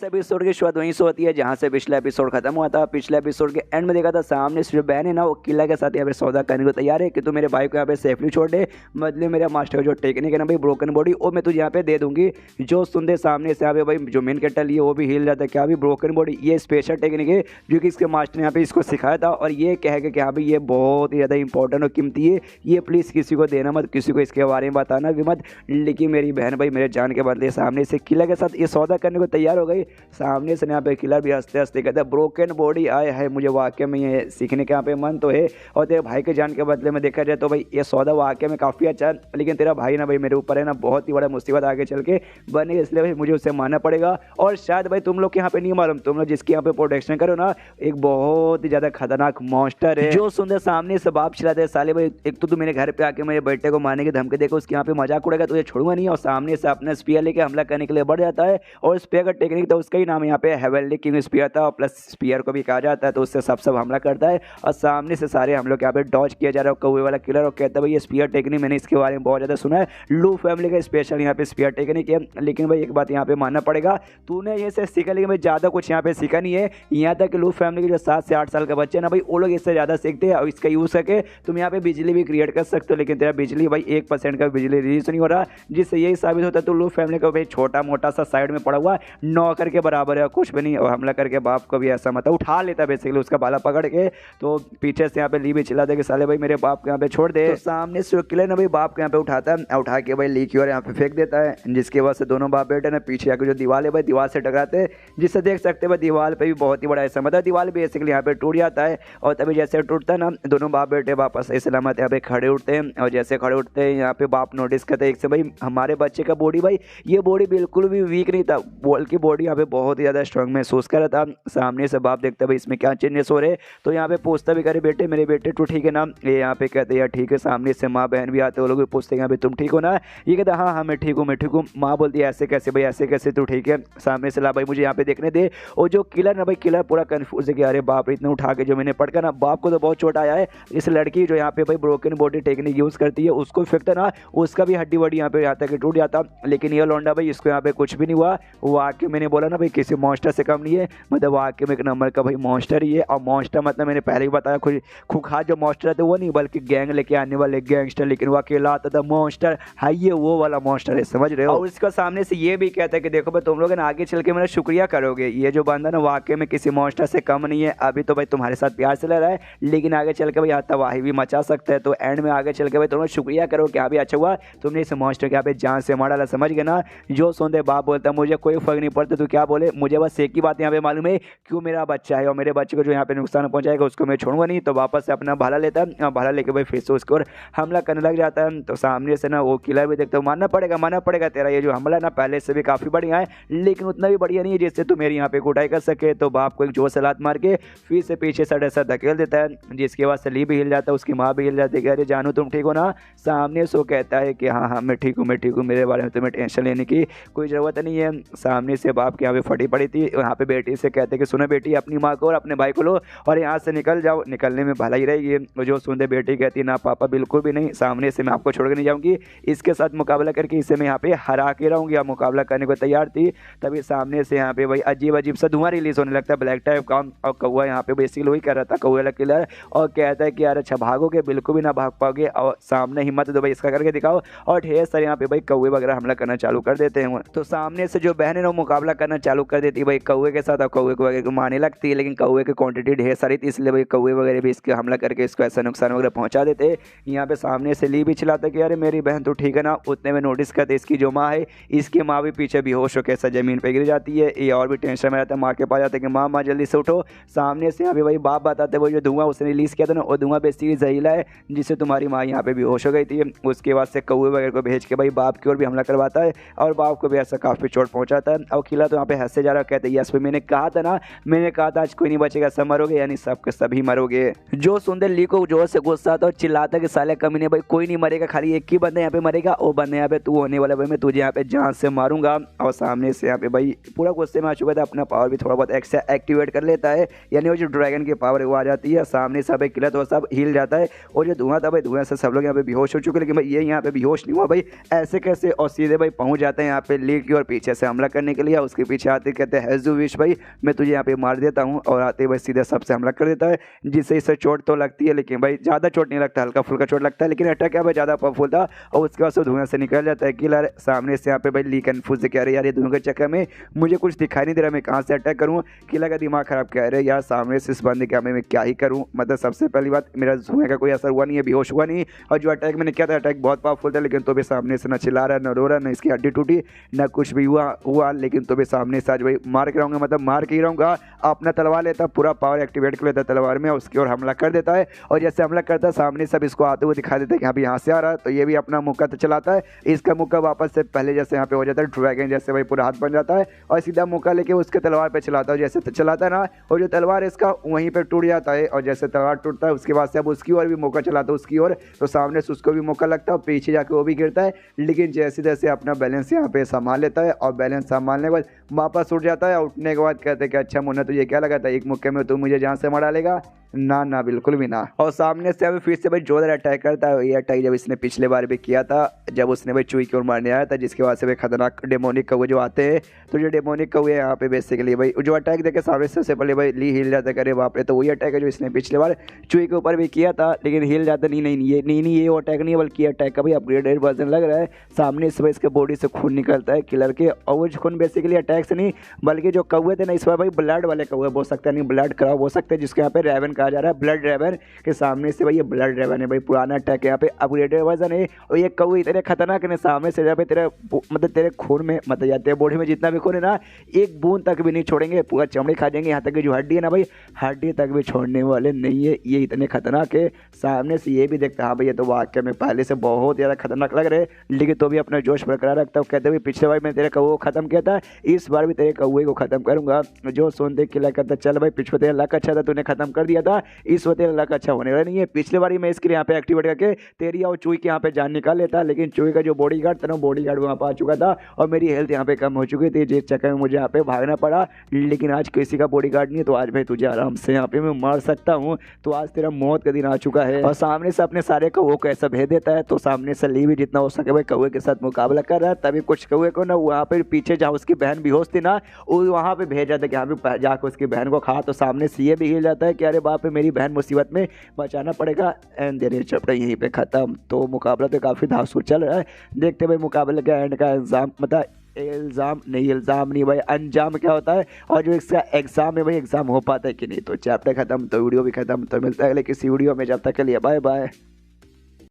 Episode की शुरुआत वहीं से होती है जहां से पिछला एपिसोड खत्म हुआ था। पिछले एपिसोड के एंड में देखा था सामने से जो बहन है ना वो किला के साथ यहाँ पे सौदा करने को तैयार है कि तू मेरे भाई को यहाँ पे सेफली छोड़ दे, बदले मेरा मास्टर जो टेक्निक है ना भाई ब्रोकन बॉडी वो मैं तुझे यहाँ पे दे दूंगी। जो सुनते सामने से यहाँ पे भाई जो मेन कैरेक्टर है वो भी हिल जाता है क्या भी ब्रोकन बॉडी ये स्पेशल टेक्निक है जो कि इसके मास्टर ने यहाँ पे इसको सिखाया था और ये कह के कि हाँ भाई ये बहुत ही ज़्यादा इंपॉर्टेंट और कीमती है, ये प्लीज़ किसी को देना मत, किसी को इसके बारे में बताना भी मत। लेकिन मेरी बहन भाई मेरे जान के बदले सामने से किला के साथ ये सौदा करने को तैयार हो गई। सामने से यहाँ पे किलर भी हंसते हंसते कहता है ब्रोकन बॉडी आए है, मुझे वाकई में ये सीखने के यहाँ पे मन तो है और तेरे भाई के जान के बदले में देखा जाए तो भाई ये सौदा वाकई में काफ़ी अच्छा है, लेकिन तेरा भाई ना भाई मेरे ऊपर है ना बहुत ही बड़ा मुसीबत आगे चल के बनेगी, इसलिए भाई मुझे उसे मानना पड़ेगा। और शायद भाई तुम लोग के यहाँ पे नहीं मालूम, तुम लोग जिसके यहाँ पे प्रोटेक्शन करो ना एक बहुत ही ज़्यादा खतरनाक मॉन्स्टर है जो सुंदर सामने से बाप चिल्लाते हैं साले भाई एक तो तू मेरे घर पे आके मेरे बेटे को मारने की धमकी देखो, उसके यहाँ पे मजाक उड़ेगा तुझे छोड़ूंगा नहीं। और सामने से अपना स्पीयर लेके हमला करने के लिए बढ़ जाता है और स्पीयर का टेक्निक तो उसका ही नाम यहाँ पे हेवनली किंग स्पीयर था और प्लस स्पीयर को भी कहा जाता है, तो उससे सब हमला करता है और सामने से सारे हम लोग यहाँ पे डॉज किया जा रहा है कौवे वाला किलर और कहता है भाई ये स्पीयर टेक्निक मैंने इसके बारे में बहुत ज़्यादा सुना है, लू फैमिली का स्पेशल यहाँ पे स्पीयर टेक्निक है। लेकिन भाई एक बात यहाँ पे मानना पड़ेगा तूने ये से सीखा, लेकिन भाई ज़्यादा कुछ यहाँ पे सीखा नहीं है। यहाँ तक कि लू फैमिली के जो 7 से 8 साल का बच्चे ना भाई वो लोग इससे ज़्यादा सीखते हैं और इसका यूज़ करके तुम यहाँ पे बिजली भी क्रिएट कर सकते हो, लेकिन तेरा बिजली भाई 1% का बिजली रिलीज नहीं हो रहा, जिससे यही साबित होता है तो लू फैमिली का भाई छोटा मोटा सा साइड में पड़ा हुआ नौकर के बराबर है, कुछ भी नहीं। और हमला करके बाप को भी ऐसा मतलब उठा लेता बेसिकली उसका बाला पकड़ के, तो पीछे से यहाँ पे ली भी चिल्ला दे कि साले भाई मेरे बाप को यहाँ पे छोड़ दे। तो सामने से किलर ना भाई बाप को यहाँ पे उठाता है, उठा के भाई ली की ओर यहाँ पे फेंक देता है, जिसके वजह से दोनों बाप बेटे ना पीछे आके जो दीवार है भाई दीवार से टकराते हैं, जिससे देख सकते हैं भाई दीवार पे भी बहुत ही बड़ा ऐसा मतलब दीवार बेसिकली यहाँ पे टूट जाता है। और तभी जैसे टूटता है ना दोनों बाप बेटे वापस सही सलामत यहाँ पे खड़े उठते हैं और जैसे खड़े उठते हैं यहाँ पे बाप नोटिस करते हैं एक से भाई हमारे बच्चे का बॉडी भाई ये बॉडी बिल्कुल भी वीक नहीं था, बल्कि बॉडी यहाँ पे बहुत ही ज़्यादा स्ट्रांग महसूस कर रहा था। सामने से बाप देखता है भाई इसमें क्या चेंजेस हो रहे, तो यहाँ पे पूछता भी करे बेटे मेरे बेटे तू ठीक है ना, ये यहाँ पे कहते हैं यार ठीक है। सामने से माँ बहन भी आते वो लोग भी पूछते हैं यहाँ पे तुम ठीक हो ना, ये कहता हाँ हाँ मैं ठीक हूँ मैं ठीक हूँ। माँ बोलती है ऐसे कैसे भाई ऐसे कैसे तू ठीक है। सामने से ला भाई मुझे यहाँ पे देखने दे, और जो किलर ना भाई किलर पूरा कन्फ्यूज है कि अरे बाप इतने उठा के जो मैंने पड़का ना बाप को तो बहुत चोट आया है, इस लड़की जो यहाँ पे भाई ब्रोकन बॉडी टेक्निक यूज़ करती है उसको फेंकता ना उसका भी हड्डी वड्डी यहाँ पे आता कि टूट जाता, लेकिन ये लौंडा भाई इसको यहाँ पे कुछ भी नहीं हुआ। वो आके मैंने बोला ना भाई किसी मॉन्स्टर से कम नहीं है, मतलब आके में एक नंबर का भाई मॉन्स्टर ही है। और मॉन्स्टर मतलब मैंने पहले ही बताया खुद खुखा जो मॉन्स्टर थे वो नहीं बल्कि गैंग लेके आने वाले गैंगस्टर, लेकिन वो अकेला आता था मॉन्स्टर है, ये वो वाला मॉन्स्टर है समझ रहे हो। और उसका सामने से ये भी कहता है कि देखो भाई तुम लोग ना आगे चल के मेरा शुक्रिया करोगे, ये जो बंदा ना वाकई में किसी मॉन्स्टर से कम नहीं है, अभी तो भाई तुम्हारे साथ प्यार से लड़ रहा है लेकिन आगे चल के भाई यहाँ तबाही भी मचा सकता है, तो एंड में आगे चल के भाई तुम लोग शुक्रिया करो कि अभी अच्छा हुआ तुमने इस मॉन्स्टर के यहाँ पे जान से मार डाला, समझ गए ना। जो सुनते बाप बोलता है मुझे कोई फर्क नहीं पड़ता तू क्या बोले, मुझे बस एक ही बात यहाँ पे मालूम है क्यों मेरा बच्चा है और मेरे बच्चे को जो यहाँ पे नुकसान पहुंचाएगा उसको मैं छोड़ूंगा नहीं। तो वापस से अपना भाला लेता है, भाला लेके भाई फिर से उसके और हमला करने लग जाता है। तो सामने से ना वो किलर भी देखता है मानना पड़ेगा तेरा ये जो हमला ना पहले से भी काफ़ी बढ़िया है लेकिन उतना भी बढ़िया नहीं है जिससे तू मेरी यहाँ पे कुटाई कर सके। तो बाप को एक जोर से लात मार के फिर से पीछे सड़ ऐसा धकेल देता है, जिसके बाद सली भी हिल जाता है, उसकी माँ भी हिल जाती है कि अरे जानू तुम ठीक हो ना। सामने से वो कहता है कि हाँ हाँ मैं ठीक हूँ मेरे बारे में तुम्हें टेंशन लेने की कोई ज़रूरत नहीं है। सामने से बाप के यहाँ पे फटी पड़ी थी, यहाँ पे बेटी से कहते कि सुनो बेटी अपनी माँ को और अपने भाई को लो और यहाँ से निकल जाओ, निकलने में भलाई रहेगी। जो सुनते बेटी कहती ना पापा बिल्कुल भी नहीं, सामने से मैं आपको छोड़ के नहीं जाऊँगी, इसके साथ मुकाबला करके इसे मैं यहाँ पे हरा के रहूँगी। आप मुकाबला करने को तैयार थी, तभी सामने से यहाँ पे भाई अजीब सा धुआं रिलीज होने लगता है ब्लैक टाइप का, और कौआ यहाँ पे बेसिकली वही कर रहा था कौए वाला किलर, और कहता है कि यार अच्छा भागोगे, बिल्कुल भी ना भाग पाओगे और सामने हिम्मत दो भाई इसका करके दिखाओ। और ढेर सारे यहाँ पे भाई कौए वगैरह हमला करना चालू कर देते हैं। तो सामने से जो बहन है वो मुकाबला करना चालू कर देती है भाई कौए के साथ, और कौए को वगैरह को मारने लगती है, लेकिन कौए की क्वांटिटी ढेर सारी थी इसलिए भाई कौए वगैरह भी इसके हमला करके इसको ऐसा नुकसान वगैरह पहुंचा देते। यहाँ पे सामने से ली भी चिल्लाता कि अरे मेरी बहन तो ठीक है ना। उतने में नोटिस करते इसकी जो माँ है इसकी माँ भी पीछे बेहोश होकर ऐसा जमीन पर गिर जाती है। ये और भी टेंशन में रहता है, माँ के पास जाते कि माँ जल्दी से उठो। सामने से यहाँ पे भाई बाप बताते वो जो धुआं उसने रिलीज़ किया था ना वो धुआं बेसिकली जहरीला है जिससे तुम्हारी माँ यहाँ पे बेहोश हो गई थी। उसके बाद से कौए वगैरह को भेज के भाई बाप की ओर भी हमला करवाता है और बाप को भी ऐसा काफ़ी चोट पहुँचाता है। और खिला तो यहाँ पे हंसे जा रहा कहते यस भाई मैंने कहा था आज कोई नहीं बचेगा, सब मरोगे यानी सबके सभी मरोगे। जो सुंदर ली को जोर से गुस्सा आता और चिल्लाता कि साले कमीने भाई कोई नहीं मरेगा, खाली एक ही बंदा यहाँ पे मरेगा, वो बंदा यहाँ पे तू होने वाला भाई मैं तुझे यहाँ पे जान से मारूंगा। और सामने से यहाँ पे भाई पूरा गुस्से में आ चुका था, अपना पावर भी थोड़ा बहुत एक्टिवेट कर लेता है, यानी वो जो ड्रैगन की पावर वो आ जाती है। सामने से भाई किला तो सब हिल जाता है और जो धुआं था भाई धुआं से सब लोग यहाँ पे बेहोश हो चुके, लेकिन भाई ये यहाँ पे बेहोश नहीं हुआ भाई ऐसे कैसे, और सीधे भाई पहुँच जाते हैं यहाँ पे ली की और पीछे से हमला करने के लिए। उसके पीछे आते कहते हैं विश भाई मैं तुझे यहाँ पे मार देता हूँ, और आते भाई सीधे सबसे हमला कर देता है, जिससे इससे चोट तो लगती है लेकिन भाई ज़्यादा चोट नहीं लगता, हल्का फुल्का चोट लगता है, लेकिन अटैक क्या भाई ज़्यादा पावरफुल था। और उसके बाद से धुआं से निकल जाता है। किलर सामने से यहाँ पे भाई ली कन्फ्यूज से कह रहे यार ये धुआं के चक्कर में मुझे कुछ दिखाई नहीं दे रहा, मैं कहाँ से अटैक करूँ। किलर का दिमाग खराब कह रहे यार सामने से इस बंदे के मैं क्या ही करूँ, मतलब सबसे पहली बात मेरा धुएं का कोई असर हुआ नहीं है, बेहोश हुआ नहीं, और जो अटैक मैंने किया था अटैक बहुत पावरफुल था, लेकिन तो भी सामने से न चिल्ला रहा, न रो रहा, न इसकी हड्डी टूटी, न कुछ भी हुआ, लेकिन तो भी सामने से आज भाई मार के रहूँगा, मतलब मार के ही रहूँगा। अपना तलवार लेता, पूरा पावर एक्टिवेट कर लेता तलवार में, उसकी ओर हमला कर देता है। और जैसे हमला करता है सामने सब इसको आते हुए दिखा देते हैं कि अभी यहाँ से आ रहा है, तो ये भी अपना मुक्का तो चलाता है। इसका मुक्का वापस से पहले जैसे यहाँ पे हो जाता है ड्रैगन जैसे भाई पूरा हाथ बन जाता है, और सीधा मुक्का लेके उसके तलवार पे चलाता है। जैसे चलाता है ना, और जो तलवार इसका वहीं पे टूट जाता है, और जैसे तलवार टूटता है उसके बाद से अब उसकी ओर भी मौका चलाता है उसकी ओर, तो सामने से उसको भी मौका लगता है और पीछे जाके वो भी गिरता है, लेकिन जैसे जैसे अपना बैलेंस यहाँ पे संभाल लेता है, और बैलेंस संभालने के बाद वापस उठ जाता है। उठने के बाद कहते हैं कि अच्छा मुन्ना तुझे क्या लगा था एक मुक्के में तू मुझे जान से मार डालेगा, ना ना बिल्कुल भी ना। और सामने से अभी फिर से भाई जोरदार अटैक करता है। ये अटैक जब इसने पिछले बार भी किया था, जब उसने भाई चूई की ओर मारने आया था, जिसके बाद से भाई खतरनाक डेमोनिक कौवे जो आते हैं, तो जो डेमोनिक कौवे यहाँ पे बेसिकली भाई जो अटैक देखे सामने से पहले भाई ली हिल जाता करे बाप रे, तो वही अटैक है जो इसने पिछले बार चूई के ऊपर भी किया था, लेकिन हिल जाता नहीं ये वो अटैक नहीं है, बल्कि अटैक का भाई अपग्रेडेड वर्जन लग रहा है। सामने से भाई इसके बॉडी से खून निकलता है किलर के, और वो खून बेसिकली अटैक से नहीं बल्कि जो कौवे थे ना इस बार भाई ब्लड वाले कौवे बोल सकते हैं, नहीं ब्लड खराब हो सकते हैं, जिसको यहाँ पे रेवन कहा जा रहा है, ब्लड रेवन के सामने से भाई ये ब्लड रेवन है भाई, पुराना अटैक है यहाँ पे अपग्रेडेड वर्जन है। और ये कौवे इतने खतरनाक है सामने से जब तेरे मतलब तेरे खून में मतलब या तेरे बॉडी में जितना भी खून है ना एक बूंद तक भी नहीं छोड़ेंगे, पूरा चमड़ी खा जाएंगे, यहाँ तक कि जो हड्डी है ना भाई हड्डी तक भी छोड़ने वाले नहीं है, ये इतने खतरनाक है। सामने से ये भी देखता हाँ भाई ये तो वाकई में पहले से बहुत ज़्यादा खतरनाक लग रहे, लेकिन तो भी अपना जोश बरकरार रखता हूँ। कहते हुए पिछले बार मैं तेरे कौवे को खत्म किया था, इस बार भी तेरे कौवे को खत्म करूंगा। जो सुनते किला करता चल भाई पिछले तेरा लक अच्छा था तूने खत्म कर दिया था, इस बार तेरा लक अच्छा होने वाला नहीं है। पिछले बार ही मैं इसके लिए यहाँ पे एक्टिवेट करके तेरी और चूई के यहाँ पे जान निकाल लेता, लेकिन चूई का जो बॉडी गार्ड था ना बॉडी गार्ड वहाँ पर आ चुका था, और मेरी हेल्थ यहाँ पे कम हो चुकी थी, जिस चक्कर में मुझे यहाँ पे भागना पड़ा। लेकिन आज किसी का बॉडी गार्ड नहीं है, तो आज भाई तुझे आराम से यहाँ पे मैं मार सकता हूँ। तो आज तेरा मौत का दिन आ चुका है। और सामने से अपने सारे कौवे को ऐसा भेज देता है, तो सामने से ली भी जितना हो सके भाई कौवे के साथ मुकाबला कर रहा है। तभी कुछ कौवे को ना वहाँ पे पीछे जहाँ उसकी बहन बेहोश थी ना वहाँ पे भेज जाता है कि यहाँ पे जाकर उसकी बहन को खा, तो सामने से ये भी हिल जाता है कि अरे बाप रे मेरी बहन मुसीबत में बचाना पड़ेगा। एंड देर चैप्टर यहीं पे खत्म। तो मुकाबला तो काफ़ी धांसू चल रहा है, देखते भाई मुकाबले का एंड का एग्जाम मतलब इल्ज़ाम नहीं भाई अंजाम क्या होता है, और जो इसका एग्ज़ाम है भाई एग्ज़ाम हो पाता है कि नहीं। तो चैप्टर खत्म तो वीडियो भी खत्म, तो मिलता है अगले किसी वीडियो में, जब तक के लिए बाय बाय।